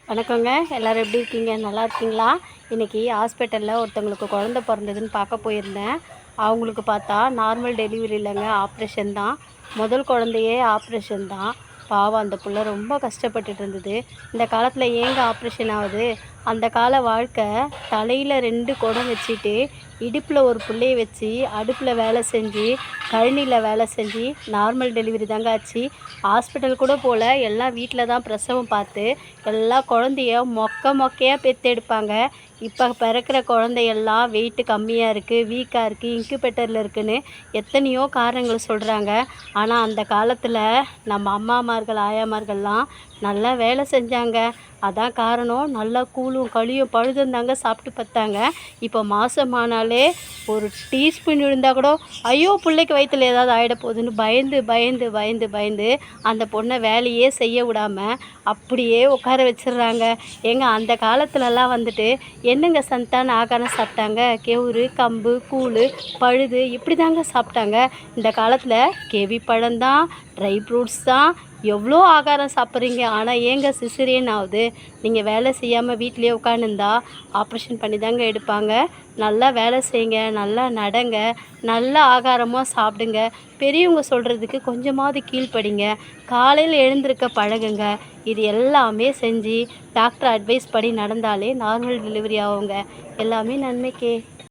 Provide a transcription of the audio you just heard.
வணக்கங்க. எல்லோரும் எப்படி இருக்கீங்க? நல்லா இருக்கீங்களா? இன்றைக்கி ஹாஸ்பிட்டலில் ஒருத்தவங்களுக்கு குழந்த பிறந்ததுன்னு பார்க்க போயிருந்தேன். அவங்களுக்கு பார்த்தா நார்மல் டெலிவரி இல்லைங்க, ஆப்ரேஷன் தான். முதல் குழந்தையே ஆப்ரேஷன் தான். பாவம் அந்த புள்ள ரொம்ப கஷ்டப்பட்டுட்டு இருந்தது. இந்த காலத்தில் ஏங்க ஆப்ரேஷன் ஆகுது? அந்த கால வாழ்க்கை தலையில் 2 குடம் வச்சுட்டு, இடுப்பில் ஒரு புள்ளைய வச்சு, அடுப்பில் வேலை செஞ்சு, கழனியில் வேலை செஞ்சு நார்மல் டெலிவரி தாங்க ஆச்சு. ஹாஸ்பிட்டல் கூட போகல. எல்லாம் வீட்டில் தான் பிரசவம் பார்த்து எல்லா குழந்தைய மொக்கையாக பெற்றெடுப்பாங்க. இப்போ பிறக்கிற குழந்தையெல்லாம் வெயிட்டு கம்மியாக இருக்குது, வீக்காக இருக்குது, இன்குபேட்டரில் இருக்குதுன்னு எத்தனையோ காரணங்கள் சொல்கிறாங்க. ஆனால் அந்த காலத்தில் நம்ம அம்மாமார்கள், ஆயாமார்கள்லாம் நல்லா வேலை செஞ்சாங்க. அதான் காரணம். நல்லா கூழும் களியும் பழுதுந்தாங்க சாப்பிட்டு பார்த்தாங்க. இப்போ மாதமானாலே ஒரு டீஸ்பூன் விழுந்தால் கூட ஐயோ பிள்ளைக்கு வயிற்றில் ஏதாவது ஆகிட போகுதுன்னு பயந்து அந்த பொண்ணை வேலையே செய்ய விடாமல் அப்படியே உட்கார வச்சிடுறாங்க. ஏங்க அந்த காலத்துலலாம் வந்துட்டு என்னங்க சந்தான ஆகாரம் சாப்பிட்டாங்க? கெவுரு, கம்பு, கூழ், பழுது இப்படி தாங்க சாப்பிட்டாங்க. இந்த காலத்தில் கேவி பழம்தான், ட்ரை ஃப்ரூட்ஸ் தான், எவ்வளோ ஆகாரம் சாப்பிட்றீங்க. ஆனால் ஏங்க சிசரியன் ஆகுது? நீங்கள் வேலை செய்யாமல் வீட்டிலே உட்காந்துருந்தா ஆப்ரேஷன் பண்ணி தாங்க எடுப்பாங்க. நல்லா வேலை செய்யுங்க, நல்லா நடங்க, நல்ல ஆகாரமாக சாப்பிடுங்க. பெரியவங்க சொல்கிறதுக்கு கொஞ்சமாவது கீழ்ப்படிங்க. காலையில் எழுந்திருக்க பழகுங்க. இது எல்லாமே செஞ்சு டாக்டர் அட்வைஸ் படி நடந்தாலே நார்மல் டெலிவரி ஆகுங்க. எல்லாமே நன்மைக்கே.